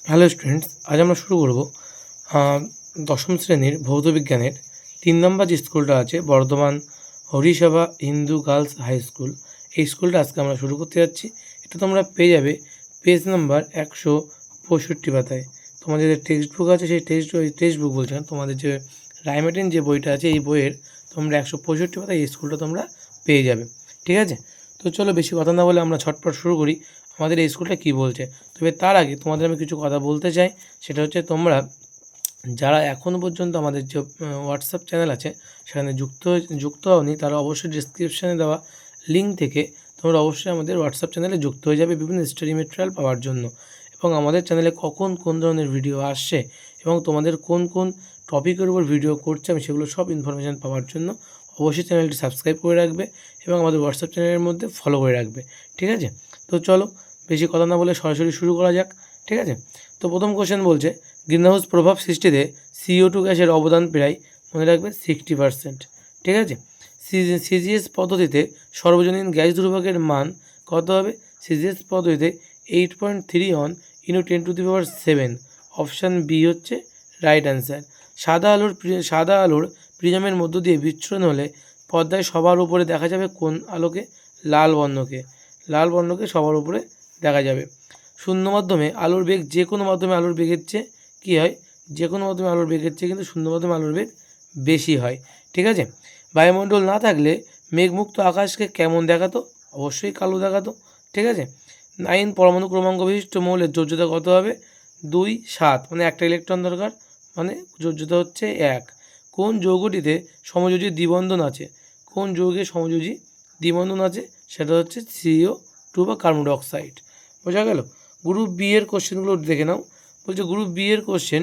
Hello students, আজ আমরা শুরু করব দশম শ্রেণীর ভৌত বিজ্ঞানের 3 নম্বর যে স্কুলটা আছে Bardhaman Harisabha Hindu girls high school. এই স্কুলটা আজকে আমরা শুরু করতে যাচ্ছি। এটা তোমরা পেয়ে যাবে পেজ নাম্বার 165 পাতায়। তোমাদের যে টেক্সট বুক আছে সেই টেক্সট বুক বলছে না, তোমাদের যে রাইমেটিন যে বইটা আছে এই বইয়ের তোমরা 165 পাতায় এই স্কুলটা তোমরা পেয়ে যাবে। ঠিক আছে, তো চলো বেশি কথা না বলে আমরা ঝটপট শুরু করি আমাদের এই স্কুলটা কী বলছে। তবে তার আগে তোমাদের আমি কিছু কথা বলতে চাই, সেটা হচ্ছে তোমরা যারা এখনও পর্যন্ত আমাদের যে হোয়াটসঅ্যাপ চ্যানেল আছে সেখানে যুক্ত হওনি, তারা অবশ্যই ডিসক্রিপশানে দেওয়া লিঙ্ক থেকে তোমরা অবশ্যই আমাদের হোয়াটসঅ্যাপ চ্যানেলে যুক্ত হয়ে যাবে বিভিন্ন স্টাডি মেটেরিয়াল পাওয়ার জন্য। এবং আমাদের চ্যানেলে কখন কোন ধরনের ভিডিও আসছে এবং তোমাদের কোন কোন টপিকের উপর ভিডিও করছে আমি সেগুলো সব ইনফরমেশান পাওয়ার জন্য অবশ্যই চ্যানেলটি সাবস্ক্রাইব করে রাখবে এবং আমাদের হোয়াটসঅ্যাপ চ্যানেলের মধ্যে ফলো করে রাখবে। ঠিক আছে, তো চলো বেশি কথা না বলে সরাসরি শুরু করা যাক। ঠিক আছে, তো প্রথম কোশ্চেন বলছে গ্রিনহাউস প্রভাব সৃষ্টিতে CO2 গ্যাসের অবদান প্রায় মনে রাখবে 60%। ঠিক আছে, সিজিএস পদ্ধতিতে সর্বজনীন গ্যাস দুর্ভোগের মান কত হবে? সিজিএস পদ্ধতিতে 8.31 × 10⁻⁷। অপশান বি হচ্ছে রাইট অ্যান্সার। সাদা আলোর প্রিজমের মধ্য দিয়ে বিচ্ছুরণ হলে পর্দায় সবার উপরে দেখা যাবে কোন আলোকে? লাল বর্ণকে সবার উপরে দেখা যাবে। শূন্য মাধ্যমে আলোর বেগ যে কোনো মাধ্যমে আলোর বেগের চেয়ে কী হয়? যে কোনো মাধ্যমে আলোর বেগের চেয়ে কিন্তু শূন্য মাধ্যমে আলোর বেগ বেশি হয়। ঠিক আছে, বায়ুমণ্ডল না থাকলে মেঘমুক্ত আকাশকে কেমন দেখাতো? অবশ্যই কালো দেখাতো। ঠিক আছে, 9 পরমাণু ক্রমাঙ্ক বিশিষ্ট মৌলের যোজ্যতা কত হবে? 2, 7, মানে একটা ইলেকট্রন দরকার, মানে যোজ্যতা হচ্ছে 1। কোন যৌগটিতে সমযোজী দ্বিবন্ধন আছে? কোন যৌগে সমযোজী দ্বিবন্ধন আছে? সেটা হচ্ছে CO2 বা কার্বন ডাই অক্সাইড। বোঝা গেল? গ্রুপ বি এর কোশ্চেনগুলো দেখে নাও। বলছে গ্রুপ বি এর কোশ্চেন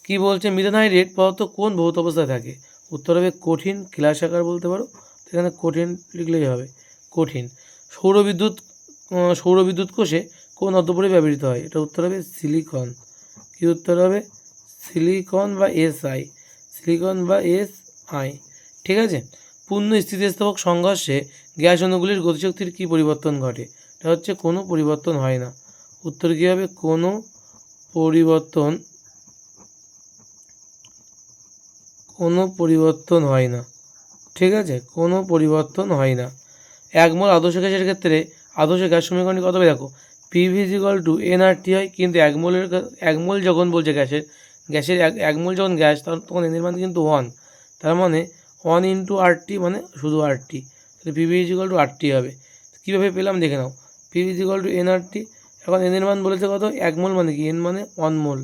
কী বলছে? মিথেনহাইড্রেট পদার্থ কোন ভৌত অবস্থায় থাকে? উত্তর হবে কঠিন, ক্লাস আকার বলতে পারো, এখানে কঠিন লিখলেই হবে, কঠিন। সৌরবিদ্যুৎ কোষে কোন অধ্যপরে ব্যবহৃত হয়? এটা উত্তর হবে সিলিকন। কি উত্তর হবে? সিলিকন বা SI। ঠিক আছে, পূর্ণ স্থিতিস্থাপক সংঘর্ষে গ্যাস অণুগুলির গতিশক্তির কী পরিবর্তন ঘটে? এটা হচ্ছে কোনো পরিবর্তন হয় না। উত্তর কী হবে? কোনো পরিবর্তন হয় না। ঠিক আছে, কোনো পরিবর্তন হয় না। 1 মোল আদর্শ গ্যাসের ক্ষেত্রে আদর্শ গ্যাস সমীকরণটি কত হবে? দেখো, PV = nRT হয়, কিন্তু 1 মোল যখন বলছে গ্যাসের 1 মোল যখন গ্যাস তখন এর মান কিন্তু 1, তার মানে 1 × RT, মানে শুধু RT, তাহলে PV = RT হবে। কীভাবে পেলাম দেখে নাও, PV = nRT। এখন n এর মান বলেছে কত? 1 মোল, মানে কি n মানে 1 মোল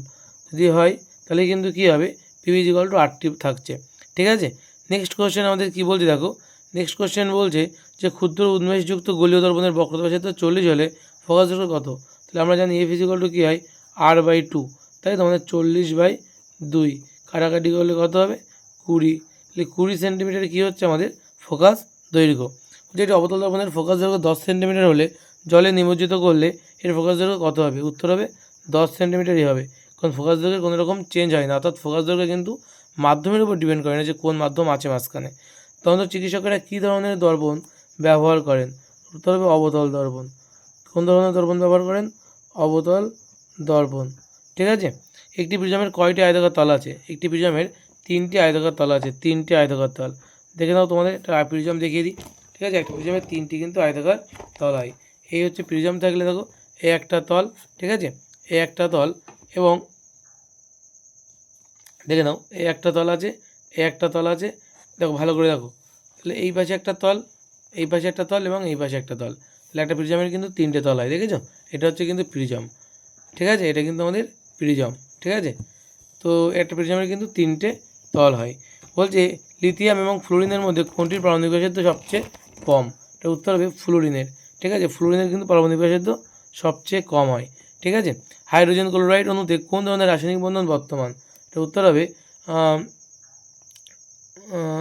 যদি হয় তাহলে কিন্তু কী হবে? PV = RT থাকছে। ঠিক আছে, নেক্সট কোশ্চেন আমাদের কী বলছে দেখো। নেক্সট কোশ্চেন বলছে যে ক্ষুদ্র উন্মেষযুক্ত গোলীয় দর্পণের বক্রতা ব্যাসার্ধ 40 হলে ফোকাস দৈর্ঘ্য কত? তাহলে আমরা জানি F = কী হয়? R/2, তাই তো, আমাদের 40/2 কাটাকাটি করলে কত হবে? 20। তাহলে 20 সেন্টিমিটার কী হচ্ছে আমাদের ফোকাস দৈর্ঘ্য। যেটি অবতল দর্পণের ফোকাস দৈর্ঘ্য 10 সেন্টিমিটার হলে জলে নিমজ্জিত করলে এর ফোকাস দৈর্ঘ্য কত হবে? উত্তর হবে 10 সেন্টিমিটারই হবে, কারণ ফোকাস দৈর্ঘ্যের কোনো রকম চেঞ্জ হয় না, অর্থাৎ ফোকাস দৈর্ঘ্য কিন্তু মাধ্যমের উপর ডিপেন্ড করে না যে কোন মাধ্যম আছে মাঝখানে। তখন চিকিৎসকেরা কী ধরনের দর্পণ ব্যবহার করেন? উত্তর হবে অবতল দর্পণ। কোন ধরনের দর্পণ ব্যবহার করেন? অবতল দর্পণ। ঠিক আছে, একটি প্রিজমের কয়টি আয়তাকার তল আছে? একটি প্রিজমের 3টি আয়তাকার তল আছে, 3টি আয়তাকার তল। দেখে নাও, তোমাদের একটা প্রিজম দেখিয়ে দিই। ঠিক আছে, একটা প্রিজমের 3টি কিন্তু আয়তাকার তল হয়। এই হচ্ছে প্রিজম থাকলে দেখো, এই একটা তল, ঠিক আছে, এই একটা তল, এবং দেখে নাও এই একটা তল আছে, এই একটা তল আছে, দেখো ভালো করে দেখো, তাহলে এই পাশে একটা তল, এই পাশে একটা তল, এবং এই পাশে একটা তল, তাহলে একটা প্রিজমের কিন্তু 3টে তল হয়, দেখেছো? এটা হচ্ছে কিন্তু প্রিজম। ঠিক আছে, এটা কিন্তু আমাদের প্রিজম। ঠিক আছে, তো একটা প্রিজমের কিন্তু 3টে তল হয়। বলছে লিথিয়াম এবং ফ্লোরিনের মধ্যে কোনটির পারমাণবিক ব্যাসার্ধ সবচেয়ে কম? এটা উত্তর হবে ফ্লোরিনের। ঠিক আছে, ফ্লোরিনের কিন্তু পারমাণবিক ব্যাসার্ধ সবচেয়ে কম হয়। ঠিক আছে, হাইড্রোজেন ক্লোরাইড অণুতে কোন ধরনের রাসায়নিক বন্ধন বর্তমান? এটা উত্তর হবে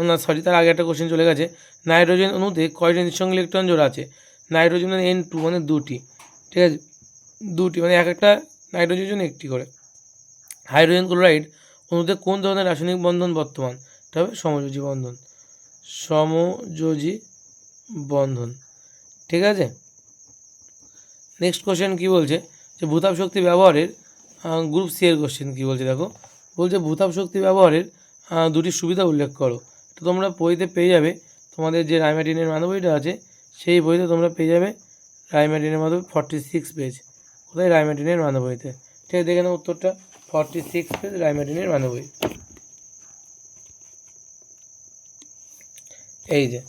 না সরি, তার আগে একটা কোশ্চেন চলে গেছে। নাইট্রোজেন অণুতে কয়টি নিঃসঙ্গ ইলেকট্রন জোড়া আছে? নাইট্রোজেনের N2, মানে 2টি। ঠিক আছে, 2টি, মানে এক একটা নাইট্রোজেনের জন্য একটি করে। হাইড্রোজেন ক্লোরাইড অণুতে কোন ধরনের রাসায়নিক বন্ধন বর্তমান? এটা হবে সমযোজী বন্ধন। ঠিক আছে, নেক্সট কোশ্চেন কী বলছে? যে ভূতাপ শক্তি ব্যবহারের গ্রুপ সি এর কোশ্চেন কী বলছে দেখো, বলছে ভূতাপ শক্তি ব্যবহারের দুটি সুবিধা উল্লেখ করো। তো তোমরা বইতে পেয়ে যাবে, তোমাদের যে রায়মার্টিনের মানব বইটা আছে সেই বইতে তোমরা পেয়ে যাবে রায়মার্টিনের মানব 46 পেজ। কোথায়? রায়মার্টিনের মানব বইতে। ঠিক আছে, দেখে নাও উত্তরটা, 46 পেজ রায়মার্টিনের মানব বই। এই যে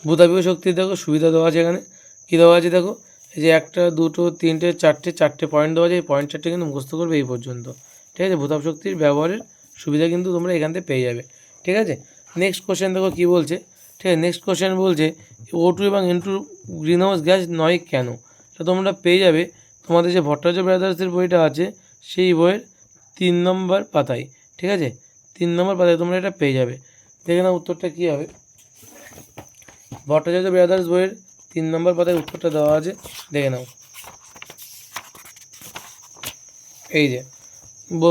ভূতাপীয় শক্তির দেখো সুবিধা দেওয়া আছে এখানে, কী দেওয়া আছে দেখো, এই যে 1 2 3 4 পয়েন্ট দেওয়া আছে, এই পয়েন্ট 4টে কিন্তু মুখস্থ করবে এই পর্যন্ত। ঠিক আছে, ভূতাপ শক্তির ব্যবহারের সুবিধা কিন্তু তোমরা এখান থেকে পেয়ে যাবে। ঠিক আছে, নেক্সট কোশ্চেন দেখো কী বলছে। ঠিক আছে, নেক্সট কোশ্চেন বলছে O2 এবং N2 গ্রিন হাউস গ্যাস নয় কেন? তো তোমরা পেয়ে যাবে তোমাদের যে ভট্টাচার্য ব্রাদার্সের বইটা আছে সেই বইয়ের 3 নম্বর পাতায়। ঠিক আছে, 3 নম্বর পাতায় তোমরা এটা পেয়ে যাবে। দেখে নাও উত্তরটা কী হবে। ভট্টাচার্য ব্রাদার্স বইয়ের 3 নম্বর পাতায় উত্তরটা দেওয়া আছে, দেখে নাও। এই যে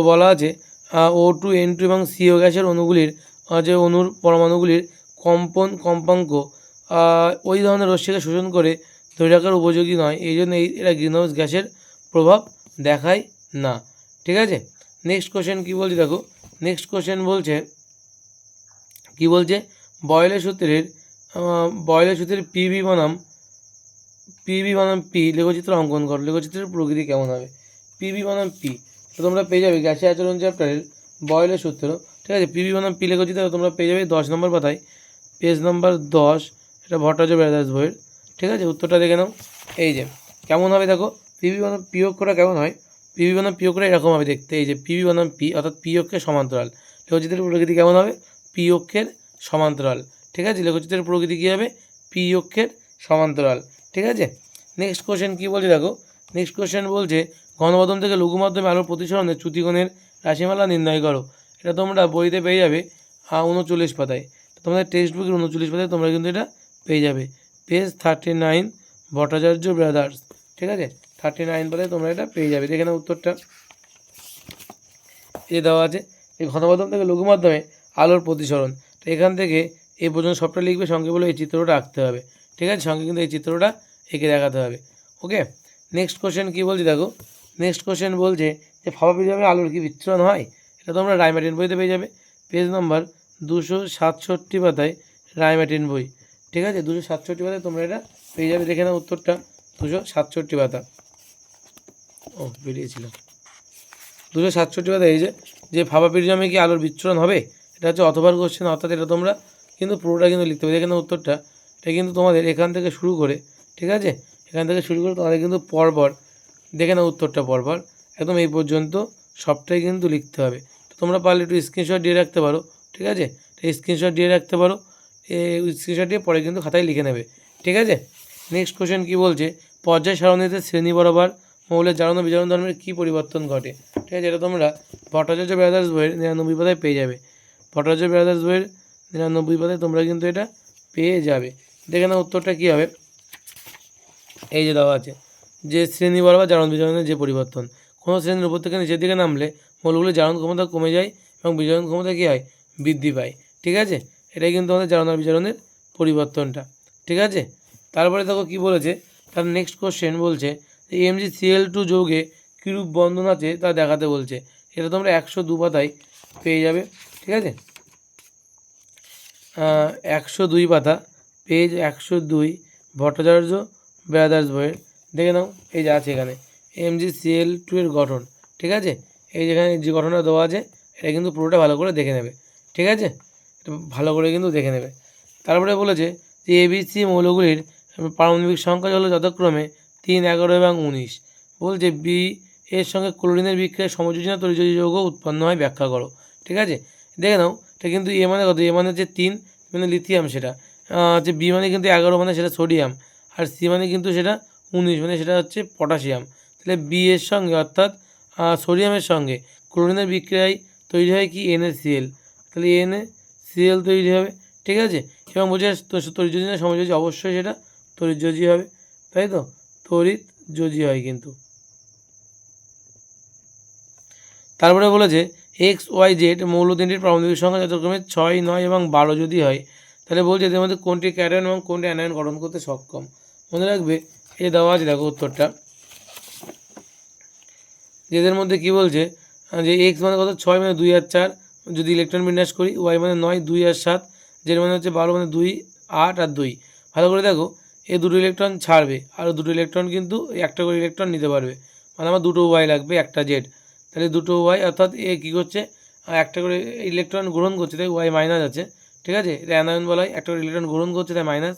বলা আছে O2 N2 এবং CO গ্যাসের অণুগুলির যে অণুর পরমাণুগুলির কম্পাঙ্ক ওই ধরনের রশ্মিকে শোষণ করে ধরে রাখার উপযোগী নয়, এই জন্য এরা গ্রিনহাউস গ্যাসের প্রভাব দেখায় না। ঠিক আছে, নেক্সট কোশ্চেন কী বলছে দেখো, নেক্সট কোশ্চেন বলছে কী বলছে, বয়লের সূত্রের পিভি বনাম পি লেখচিত্র অঙ্কন করো, লেখচিত্রের প্রকৃতি কেমন হবে? পিভি বনাম পি, তো তোমরা পেয়ে যাবে গ্যাসের আচরণ চ্যাপ্টারের বয়লের সূত্র। ঠিক আছে, পিভি বনাম পি লেখচিত্র তোমরা পেয়ে যাবে 10 নম্বর পাতায়, পেজ নম্বর 10, এটা ভট্টাচার্য ব্রাদার্স বইয়ের। ঠিক আছে, উত্তরটা দেখে নাও। এই যে কেমন হবে দেখো, পিভি বনাম পিয়োগ করা কেমন হয়, পিভি বনাম পিয়োগ করা এরকম হবে দেখতে। এই যে পিভি বনাম পি অর্থাৎ পি অক্ষের সমান্তরাল, লেখচিত্রের প্রকৃতি কেমন হবে? পি অক্ষের সমান্তরাল। ঠিক আছে, লেখচিত্রের প্রকৃতি কী হবে? পি অক্ষের সমান্তরাল। ঠিক আছে, নেক্সট কোশ্চেন কী বলছে দেখো, নেক্সট কোশ্চেন বলছে ঘনমাধ্যম থেকে লঘু মাধ্যমে আলোর প্রতিসরণে চ্যুতিকোণের রাশিমালা নির্ণয় করো। এটা তোমরা বইতে পেয়ে যাবে 39 পাতায়, তোমাদের টেক্সট বুকের 39 পাতায় তোমরা কিন্তু এটা পেয়ে যাবে, পেজ 39 ভট্টাচার্য ব্রাদার্স। ঠিক আছে, 39 পাতায় তোমরা এটা পেয়ে যাবে। দেখে নাও উত্তরটা, এ দেওয়া আছে এই ঘনমাধ্যম থেকে লঘু মাধ্যমে আলোর প্রতিসরণ। তো এখান থেকে এই পর্যন্ত সবটা লিখবে, সঙ্গে বলে এই চিত্রটা আঁকতে হবে। ঠিক আছে, সঙ্গে কিন্তু এই চিত্রটা এঁকে দেখাতে হবে। ওকে, নেক্সট কোশ্চেন কী বলছে দেখো, নেক্সট কোশ্চেন বলছে যে ফাঁপা প্রিজমে আলোর কি বিচ্ছুরণ হয়? এটা তোমরা রায়মার্টিন বইতে পেয়ে যাবে, পেজ নম্বর 267 পাতায় রায়মার্টিন বই। ঠিক আছে, 267 পাতায় তোমরা এটা পেয়ে যাবে। দেখে নাও উত্তরটা, 267 পাতা, ও বেরিয়েছিল 267 পাতায়। এই যে ফাঁপা প্রিজমে কি আলোর বিচ্ছুরণ হবে, এটা হচ্ছে অথবার কোশ্চেন, অর্থাৎ এটা তোমরা কিন্তু পুরোটা কিন্তু লিখতে হবে। দেখে নাও উত্তরটা, এটা কিন্তু তোমাদের এখান থেকে শুরু করে, ঠিক আছে, এখান থেকে শুরু করে তোমাদের কিন্তু পরপর দেখে নাও উত্তরটা পরপর একদম এই পর্যন্ত সবটাই কিন্তু লিখতে হবে। তো তোমরা পারলে একটু স্ক্রিনশট দিয়ে রাখতে পারো। ঠিক আছে, স্ক্রিনশট দিয়ে রাখতে পারো, স্ক্রিনশট দিয়ে পরে কিন্তু খাতায় লিখে নেবে। ঠিক আছে, নেক্সট কোশ্চেন কী বলছে, পর্যায় সারণীতে শ্রেণী বরাবর মৌলের জারণ ও বিজারণ ধর্মের কী পরিবর্তন ঘটে? ঠিক আছে, এটা তোমরা ভট্টাচার্য ব্রাদার্স বইয়ের 99 পাতায় পেয়ে যাবে, ভট্টাচার্য ব্রাদার্স বইয়ের 99 পাতায় তোমরা কিন্তু এটা পেয়ে যাবে। দেখে নাও উত্তরটা কী হবে। এই যে দেওয়া আছে যে শ্রেণী বরাবর জারণ বিজারণের যে পরিবর্তন, কোনো শ্রেণীর উপর থেকে নিচের দিকে নামলে মৌলগুলির জারণ ক্ষমতা কমে যায় এবং বিজারণ ক্ষমতা কী হয়? বৃদ্ধি পায়। ঠিক আছে, এটাই কিন্তু আমাদের জারণ আর বিজারণের পরিবর্তনটা। ঠিক আছে, তারপরে দেখো কী বলেছে, তার নেক্সট কোশ্চেন বলছে যে MgCl2 যৌগে কীরূপ বন্ধন আছে তা দেখাতে বলছে। এটা তোমরা 102 পাতায় পেয়ে যাবে। ঠিক আছে, 102 পাতা, পেজ 102 ভট্টাচার্য ব্রাদার্স বইয়ের। দেখে নাও, এই যে আছে এখানে MgCl2 এর গঠন। ঠিক আছে, এই যেখানে যে গঠনটা দেওয়া আছে এটা কিন্তু পুরোটা ভালো করে দেখে নেবে। ঠিক আছে, এটা ভালো করে কিন্তু দেখে নেবে। তারপরে বলেছে যে ABC মৌলগুলির পারমাণবিক সংখ্যা হলো যথাক্রমে 3, 11 এবং 19। বলছে বি এর সঙ্গে ক্লোরিনের বিক্রিয়ায় সমযোজী তরিযোজী যৌগ উৎপন্ন হয়, ব্যাখ্যা করো। ঠিক আছে, দেখে নাও, এটা কিন্তু এ মানে কত, এ মানে হচ্ছে 3 মানে লিথিয়াম, সেটা হচ্ছে বি মানে কিন্তু 11 মানে সেটা সোডিয়াম, আর সি মানে কিন্তু সেটা 19 মানে সেটা হচ্ছে পটাশিয়াম। তাহলে বি এর সঙ্গে অর্থাৎ সোডিয়ামের সঙ্গে ক্লোরিনের বিক্রিয়ায় তৈরি হয় কি NaCl, তাহলে NaCl তৈরি হবে। ঠিক আছে, এবং বলছে তড়িৎযোজী না সমযোজী, অবশ্যই সেটা তড়িৎযোজী হবে, তাই তো, তড়িৎযোজী হয় কিন্তু। তারপরে বলেছে XYZ মৌল তিনটির পারমাণবিক সংখ্যা যথাক্রমে 6, 9 এবং 12 যদি হয়, তাহলে বলছে এদের মধ্যে কোনটি ক্যাটায়ন এবং কোনটি অ্যানায়ন গঠন করতে সক্ষম। মনে রাখবে, এই দেওয়া আছে দেখো উত্তরটা, এদের মধ্যে কী বলছে যে এক্স মানে কত 6 মানে 2 আর 4 যদি ইলেকট্রন বিন্যাস করি, ওয়াই মানে 9 2 আর 7, জেড মানে হচ্ছে 12 মানে 2 8 আর 2। ভালো করে দেখো, এই দুটো ইলেকট্রন ছাড়বে আর দুটো ইলেকট্রন কিন্তু একটা করে ইলেকট্রন নিতে পারবে, মানে আমার দুটো ওয়াই লাগবে একটা জেড। তাহলে দুটো ওয়াই অর্থাৎ এ কী করছে একটা করে ইলেকট্রন গ্রহণ করছে, তাই ওয়াই মাইনাস আছে। ঠিক আছে, এটা অ্যানায়ন বলা হয়, একটা করে ইলেকট্রন গ্রহণ করছে তাই মাইনাস,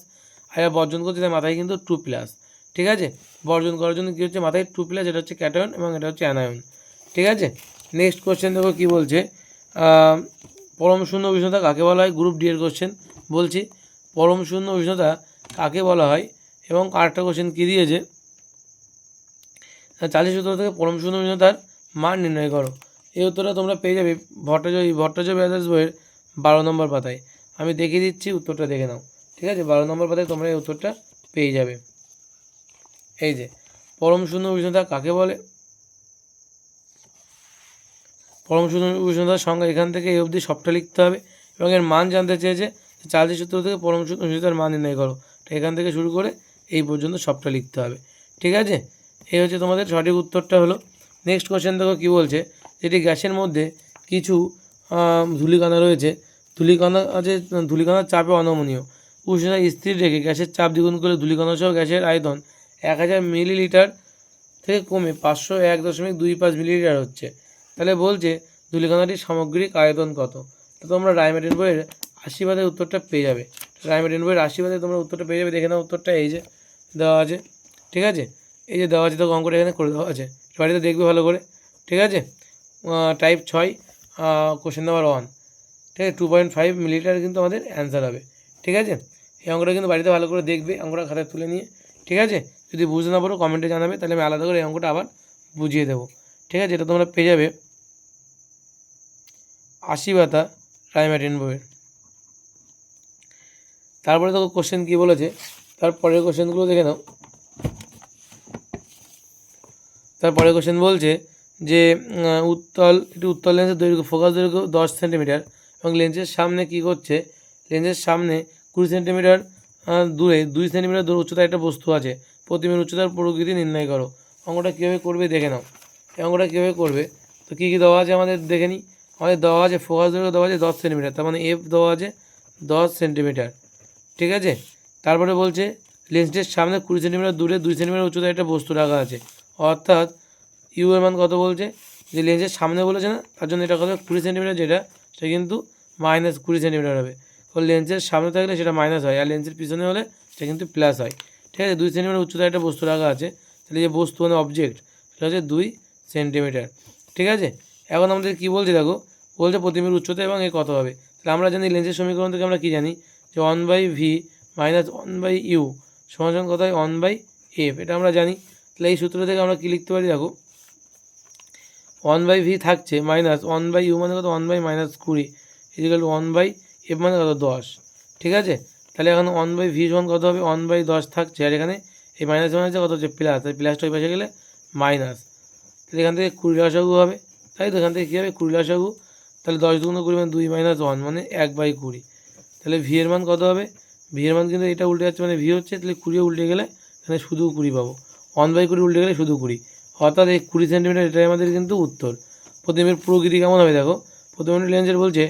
আর বর্জন করছে তাই মাথায় কিন্তু 2+। ঠিক আছে, বর্জন করার জন্য কী হচ্ছে মাথায় 2+, এটা হচ্ছে ক্যাটায়ন এবং এটা হচ্ছে অ্যানায়ন। ঠিক আছে, নেক্সট কোশ্চেন দেখো কী বলছে, পরম শূন্য উষ্ণতা কাকে বলা হয়? গ্রুপ ডি এর কোশ্চেন বলছি, পরম শূন্য উষ্ণতা কাকে বলা হয়? এবং আরেকটা কোশ্চেন কী দিয়েছে, 40 সূত্র থেকে পরম শূন্য উষ্ণতার মান নির্ণয় করো। এই উত্তরটা তোমরা পেয়ে যাবে ভট্টাচার্য ব্রাদার্স বইয়ের 12 নম্বর পাতায়। আমি দেখিয়ে দিচ্ছি, উত্তরটা দেখে নাও। ঠিক আছে, 12 নম্বর পাতায় তোমরা এই উত্তরটা পেয়ে যাবে। এই যে পরম শূন্য উষ্ণতা কাকে বলে, পরম শূন্য উষ্ণতার সংজ্ঞা এখান থেকে এই অবধি সবটা লিখতে হবে এবং এর মান জানতে চেয়েছে 40 সূত্র থেকে পরম শূন্য উষ্ণতার মান নির্ণয় করো। এখান থেকে শুরু করে এই পর্যন্ত সবটা লিখতে হবে। ঠিক আছে, এই হচ্ছে তোমাদের সঠিক উত্তরটা হলো। নেক্সট কোশ্চেন দেখো কী বলছে, যেটি গ্যাসের মধ্যে কিছু ধূলিকণা রয়েছে, ধূলিকণার চাপে অনমনীয়, উষ্ণতা স্থির রেখে গ্যাসের চাপ দ্বিগুণ করলে ধূলিকণা সহ গ্যাসের আয়তন 1000 মিলিলিটার থেকে কমে 501.25 মিলিলিটার হচ্ছে। তাহলে বলছে ধূলিকণাটির সামগ্রিক আয়তন কত? তো তোমরা রায়মার্টিন বইয়ের 80 পাতায় উত্তরটা পেয়ে যাবে। রায়মার্টিন বইয়ের 80 পাতায় তোমরা উত্তরটা পেয়ে যাবে। দেখে নাও উত্তরটা এই যে দেওয়া আছে। ঠিক আছে, এই যে দেওয়া আছে, তো অঙ্কটা এখানে করে দেওয়া আছে, বাড়িতে দেখবে ভালো করে। ঠিক আছে, টাইপ 6 কোশ্চেন নাম্বার 1। ঠিক আছে, 2.5 মিলিলিটার কিন্তু আমাদের অ্যান্সার হবে। ঠিক আছে, এই অঙ্কটা কিন্তু বাড়িতে ভালো করে দেখবে, অঙ্কটা খাতায় তুলে নিয়ে। ঠিক আছে, যদি বুঝতে না পারো কমেন্টে জানাবে, তাহলে আমি আলাদা করে এই অঙ্কটা আবার বুঝিয়ে দেবো। ঠিক আছে, এটা তোমরা পেয়ে যাবে 80 পাতা রায়মার্টিন বইয়ের। তারপরে দেখো কোশ্চেন কী বলেছে, তারপরের কোশ্চেনগুলো দেখে নাও। তারপরে কোশ্চেন বলছে যে উত্তল লেন্সের দৈর্ঘ্য, ফোকাস দৈর্ঘ্য 10 সেন্টিমিটার এবং লেন্সের সামনে কী করছে, লেন্সের সামনে 20 সেন্টিমিটার দূরে 2 সেন্টিমিটার দূর উচ্চতায় একটা বস্তু আছে, প্রতিবিম্বের উচ্চতার প্রকৃতি নির্ণয় করো। অঙ্কটা কীভাবে করবে দেখে নাও। এই অঙ্কটা কীভাবে করবে, তো কী কী দেওয়া আছে আমাদের দেখে নিই। আমাদের দেওয়া আছে ফোকাস দৈর্ঘ্য দেওয়া আছে 10 সেন্টিমিটার, তার মানে এফ দেওয়া আছে 10 সেন্টিমিটার। ঠিক আছে, তারপরে বলছে লেন্সের সামনে 20 সেন্টিমিটার দূরে 2 সেন্টিমিটার উচ্চতায় একটা বস্তু রাখা আছে, অর্থাৎ ইউ এর মান কত বলছে, যে লেন্সের সামনে বলেছে না, তার জন্য এটা কত 20 সেন্টিমিটার, যেটা সেটা কিন্তু -20 সেন্টিমিটার হবে। তো লেন্সের সামনে থাকলে সেটা মাইনাস হয়, আর লেন্সের পিছনে হলে সেটা কিন্তু প্লাস হয়। ঠিক আছে, 2 সেন্টিমিটার উচ্চতায় একটা বস্তু রাখা আছে, তাহলে যে বস্তু মানে অবজেক্ট, সেটা হচ্ছে 2 সেন্টিমিটার। ঠিক আছে, এখন আমাদের কী বলছে দেখো, বলছে প্রতিবিম্বের উচ্চতা এবং এ কত হবে। তাহলে আমরা জানি লেন্সের সমীকরণ থেকে আমরা কী জানি, যে 1/v - 1/u সমান কত হয় 1/f, এটা আমরা জানি। তাহলে এই সূত্র থেকে আমরা কী লিখতে পারি দেখো, 1/v থাকছে মাইনাস 1/u মানে কত 1/-20 ইজিক্যাল টু 1/f মানে কত 10। ঠিক আছে, তাহলে এখন 1/v সমান কত হবে 1/10 থাকছে, আর এখানে এই মাইনাস মাইনাসে কত হচ্ছে প্লাস, তাই প্লাসটা ওই পাশে গেলে মাইনাস। তাহলে এখান থেকে 20 লসাগু হবে, তাই তো এখান থেকে কী হবে 20 লসাগু, তাহলে 10 দুগুণ 20 মানে 2 - 1 মানে 1/20। তাহলে ভি এর মান কত হবে, ভি এর মান কিন্তু এটা উল্টে যাচ্ছে, মানে ভি হচ্ছে, তাহলে 20 উল্টে গেলে এখানে শুধু 20 পাবো, 1/20 উল্টে গেলে শুধু 20, অর্থাৎ এই 20 সেন্টিমিটার, এটাই আমাদের কিন্তু উত্তর। প্রতিবিম্বের প্রকৃতি কেমন হবে দেখো, প্রতিবিম্বের লেন্সের বলছে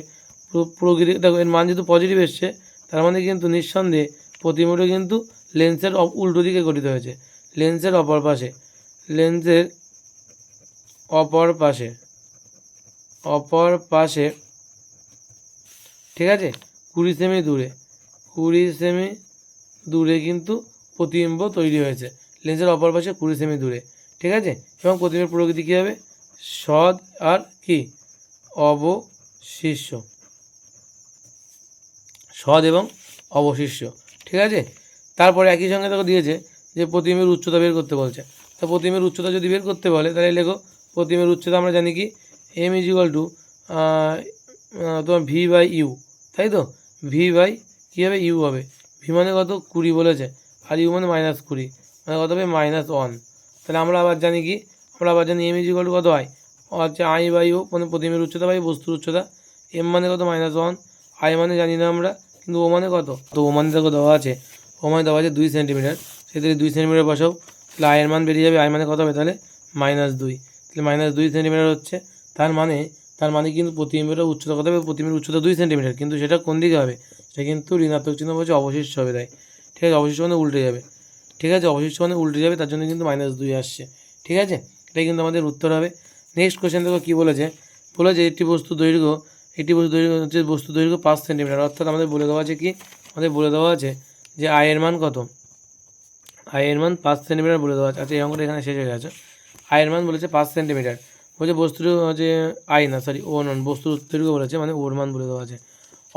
প্রকৃতি দেখো, এর মান যেহেতু পজিটিভ এসছে, তার মানে কিন্তু নিঃসন্দেহে প্রতিবিম্বটা কিন্তু লেন্সের উল্টো দিকে গঠিত হয়েছে, লেন্সের অপর পাশে, লেন্সের অপর পাশে। ঠিক আছে, 20 সেমি দূরে কিন্তু প্রতিবিম্ব তৈরি হয়েছে, লেন্সের অপর পাশে 20 সেমি দূরে। ঠিক আছে, এবং প্রতিবিম্বের প্রকৃতি কী হবে, সদ আর কি অবশিষ্য, সদ এবং অবশিষ্য। ঠিক আছে, তারপরে একই সঙ্গে দেখো দিয়েছে যে প্রতিবিম্বের উচ্চতা বের করতে বলছে। তো প্রতিবিম্বের উচ্চতা যদি বের করতে বলে, তাহলে লেখো প্রতিবিম্বের উচ্চতা আমরা জানি কি m = তোমার v/u, তাই তো, v/, কী হবে u হবে, v মানে কত 20 বলেছে, আর u মানে -20 মানে কত হবে -1। তাহলে আমরা আবার জানি কি, আমরা আবার জানি m = কত হয়, হচ্ছে i/u মানে প্রতিবিম্বের উচ্চতা বাই বস্তুর উচ্চতা, m মানে কত -1, i মানে জানি না আমরা, কিন্তু ও মানে কত, তো ও মানে দেখো দেওয়া আছে, ও মানে দেওয়া আছে 2 সেন্টিমিটার, সেক্ষেত্রে 2 সেন্টিমিটার বসাও, তাহলে i এর মান বেরিয়ে যাবে, i মানে কত হবে তাহলে -2। তাহলে -2 সেন্টিমিটার হচ্ছে। তার মানে কিন্তু প্রতিবিম্বের উচ্চতা কত হবে? প্রতিবিম্বের উচ্চতা 2 সেন্টিমিটার, কিন্তু সেটা কোন দিকে হবে? সেটা কিন্তু ঋণাত্মক চিহ্ন বলছে অবশিষ্ট হবে, তাই ঠিক আছে, অবশিষ্ট মানে উল্টে যাবে। ঠিক আছে, অবশিষ্ট মানে উল্টে যাবে, তার জন্য কিন্তু -2 আসছে। ঠিক আছে, এটাই কিন্তু আমাদের উত্তর হবে। নেক্সট কোয়েশ্চেন দেখো কী বলেছে। বলেছে একটি বস্তু দৈর্ঘ্য হচ্ছে বস্তু দৈর্ঘ্য 5 সেন্টিমিটার। অর্থাৎ আমাদের বলে দেওয়া আছে কি, আমাদের বলে দেওয়া আছে যে আয়ের মান কত? আয়ের মান 5 সেন্টিমিটার বলে দেওয়া আছে। আচ্ছা, এই অঙ্কটা এখানে শেষ হয়ে গেছে। আয়ের মান বলেছে 5 সেন্টিমিটার। বলছে বস্তুর যে বস্তুর দৈর্ঘ্য বলেছে, মানে ওর মান বলে দেওয়া আছে,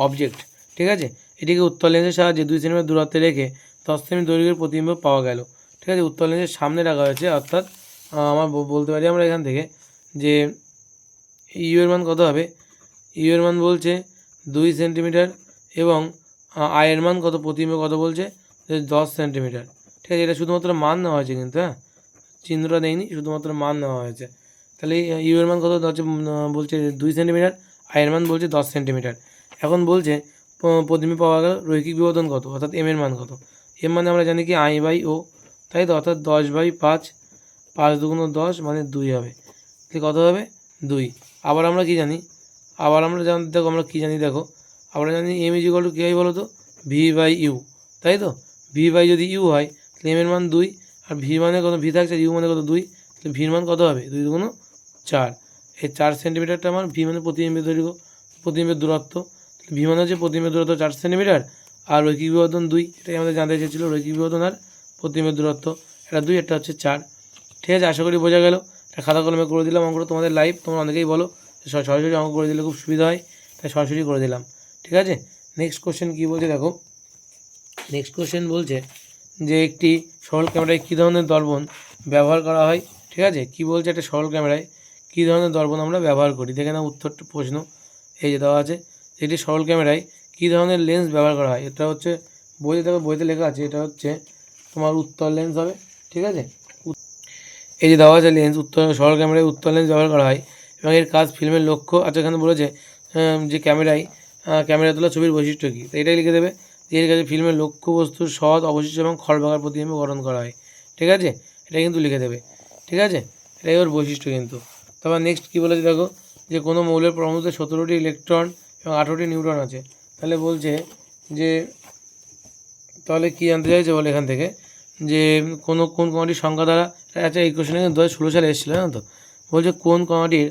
অবজেক্ট। ঠিক আছে, এটিকে উত্তল লেন্সের সাহায্যে 2 সেন্টিমিটার দূরত্বে রেখে 10 সেমি দৈর্ঘ্যের প্রতিবিম্ব পাওয়া গেল। ঠিক আছে, উত্তল লেন্সের সামনে রাখা হয়েছে। অর্থাৎ আমরা বলতে পারি আমরা এখান থেকে যে ইউ এর মান কত হবে? ইউ এর মান বলছে 2 সেন্টিমিটার এবং আয়ের মান কত, প্রতিবিম্ব কত বলছে? 10 সেন্টিমিটার। ঠিক আছে, এটা শুধুমাত্র মান নেওয়া হয়েছে কিন্তু, হ্যাঁ, চিহ্নটা নেইনি, শুধুমাত্র মান নেওয়া হয়েছে। তাহলে ইউ এর মান কত হচ্ছে? বলছে 2 সেন্টিমিটার, আয়ের মান বলছে 10 সেন্টিমিটার। এখন বলছে প্রতিবিম্ব পাওয়া গেল, রৈখিক বিবর্ধন কত, অর্থাৎ এম এর মান কত? এম মানে আমরা জানি কি I/O, তাই তো, অর্থাৎ 10/5, 5 দুগুণ 10 মানে 2 হবে। তাহলে কত হবে? 2। আবার আমরা কি জানি? দেখো আমরা কী জানি দেখো, আমরা জানি এম ইজিক্যাল টু কী হয় বলো তো? V/U, তাই তো। যদি ইউ হয় তাহলে এম এর মান 2, আর ভি মানে কত? ভি থাকছে, ইউ মানে কত? 2। তাহলে ভির মান কত হবে? 2 দুগুণ 4। এই 4 সেন্টিমিটারটা আমার ভি মানে প্রতিবিম্বের দৈর্ঘ্য, প্রতিবিম্বের দূরত্ব। ভি মানে হচ্ছে প্রতিবিম্বের দূরত্ব 4 সেন্টিমিটার, আর রৈখিক বিবর্ধন 2। এটাই আমাদের জানতে চেয়েছিল, রৈখিক বিবর্ধন আর প্রতিবিম্বের দূরত্ব। এটা 2, এটা হচ্ছে 4। ঠিক আছে, আশা করি বোঝা গেল। এটা খাতা কলমে করে দিলাম অঙ্কটা তোমাদের লাইভ। তোমরা অনেকেই বলো সরাসরি অঙ্ক করে দিলে খুব সুবিধা হয়, তাই সরাসরি করে দিলাম। ঠিক আছে, নেক্সট কোশ্চেন কী বলছে দেখো। নেক্সট কোশ্চেন বলছে যে একটি সরল ক্যামেরায় কী ধরনের দর্পণ ব্যবহার করা হয়? ঠিক আছে, কী বলছে, একটা সরল ক্যামেরায় কী ধরনের দর্পণ আমরা ব্যবহার করি? দেখে নাও উত্তরটা, প্রশ্ন এই যে দেওয়া আছে, একটি সরল ক্যামেরায় কী ধরনের লেন্স ব্যবহার করা হয়? এটা হচ্ছে বইতে লেখা আছে, এটা হচ্ছে তোমার উত্তল লেন্স হবে। ঠিক আছে, এই যে দেওয়া আছে লেন্স, সরল ক্যামেরায় উত্তল লেন্স ব্যবহার করা হয় এবং এর কাজ ফিল্মের লক্ষ্য। আচ্ছা, এখানে বলেছে যে ক্যামেরা তোলা ছবির বৈশিষ্ট্য কী, তো এটাই লিখে দেবে যে এর কাছে ফিল্মের লক্ষ্যবস্তুর সৎ, অবশিষ্ট এবং খড়বাগার প্রতিবিম্ব গঠন করা হয়। ঠিক আছে, এটা কিন্তু লিখে দেবে। ঠিক আছে, এটাই ওর বৈশিষ্ট্য কিন্তু। তারপর নেক্সট কী বলেছে দেখো, যে কোনো মৌলের পরমাণুতে 17টি ইলেকট্রন এবং 18টি নিউট্রন আছে। তাহলে বলছে যে, তাহলে কী জানতে চাইছে বলে এখান থেকে, যে কোন কণাটির সংখ্যা দ্বারা, আচ্ছা এই কোশ্চেনে কিন্তু 2016 সালে এসেছিলো, জানো তো। বলছে কোন কণাটির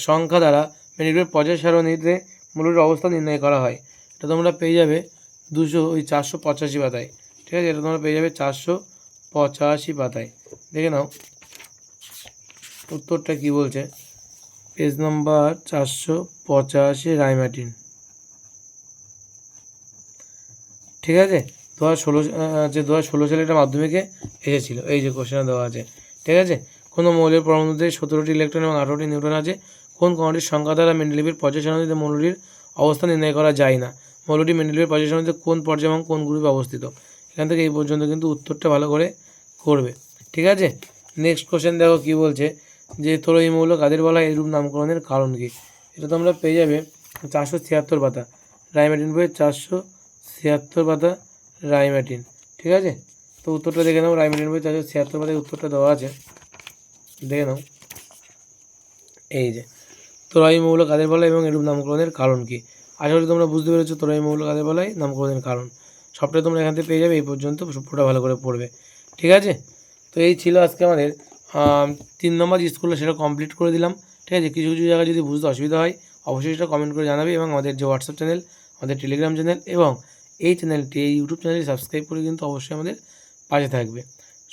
সংখ্যা দ্বারা মেন্ডেলিভের পর্যায় সারণীতে মৌলটির অবস্থা নির্ণয় করা হয়? এটা তোমরা পেয়ে যাবে 485 পাতায়। ঠিক আছে, এটা তোমরা পেয়ে যাবে 485 পাতায়। দেখে নাও উত্তরটা কী বলছে। Page number 485, Ray Martin. ঠিক আছে, 2016 সালে এটা মাধ্যমিকে এসেছিলো, এই যে কোশ্চেনে দেওয়া আছে। ঠিক আছে, কোনো মৌলের পরমাণুতে 17টি ইলেকট্রন এবং 18টি নিউট্রন আছে। কোন কণাটির সংখ্যা দ্বারা মেন্ডেলিভের পর্যায় সারণীতে মৌলটির অবস্থা নির্ণয় করা যায় না? মৌলটি মেন্ডেলিভের পর্যায় সারণীতে কোন পর্যায় এবং কোন গ্রুপে অবস্থিত? এখান থেকে এই পর্যন্ত কিন্তু উত্তরটা ভালো করে করবে। ঠিক আছে, নেক্সট কোশ্চেন দেখো কী বলছে, যে তরল মৌল কাদের বলা হয়, এরূপ নামকরণের কারণ কী? এটা তোমরা পেয়ে যাবে 476 পাতা, রাইমার্টিন বইয়ের 476 পাতা, রাইমার্টিন। ঠিক আছে, তো উত্তরটা দেখে নাও, রাইমার্টিন বই 476 পাতায় উত্তরটা দেওয়া আছে, দেখে নাও। এই যে তরল মৌল কাদের বলা এবং এরূপ নামকরণের কারণ কী? আশা করি তোমরা বুঝতে পেরেছো তরল মৌল কাদের বলা হয়, নামকরণের কারণ। সবটাই তোমরা এখান থেকে পেয়ে যাবে, এই পর্যন্ত পুরোটা ভালো করে পড়বে। ঠিক আছে, তো এই ছিল আজকে আমাদের 3 নম্বর যে স্কুলটা, সেটা কমপ্লিট করে দিলাম। ঠিক আছে, কিছু কিছু জায়গায় যদি বুঝতে অসুবিধা হয় অবশ্যই সেটা কমেন্ট করে জানাবে, এবং আমাদের যে হোয়াটসঅ্যাপ চ্যানেল, আমাদের টেলিগ্রাম চ্যানেল এবং এই চ্যানেলটি, এই ইউটিউব চ্যানেলটি সাবস্ক্রাইব করে কিন্তু অবশ্যই আমাদের পাশে থাকবে।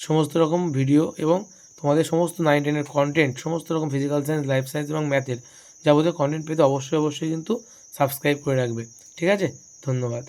সমস্ত রকম ভিডিও এবং তোমাদের সমস্ত 9, 10-এর কন্টেন্ট, সমস্ত রকম ফিজিক্যাল সায়েন্স, লাইফ সায়েন্স এবং ম্যাথের যাবতীয় কন্টেন্ট পেতে অবশ্যই কিন্তু সাবস্ক্রাইব করে রাখবে। ঠিক আছে, ধন্যবাদ।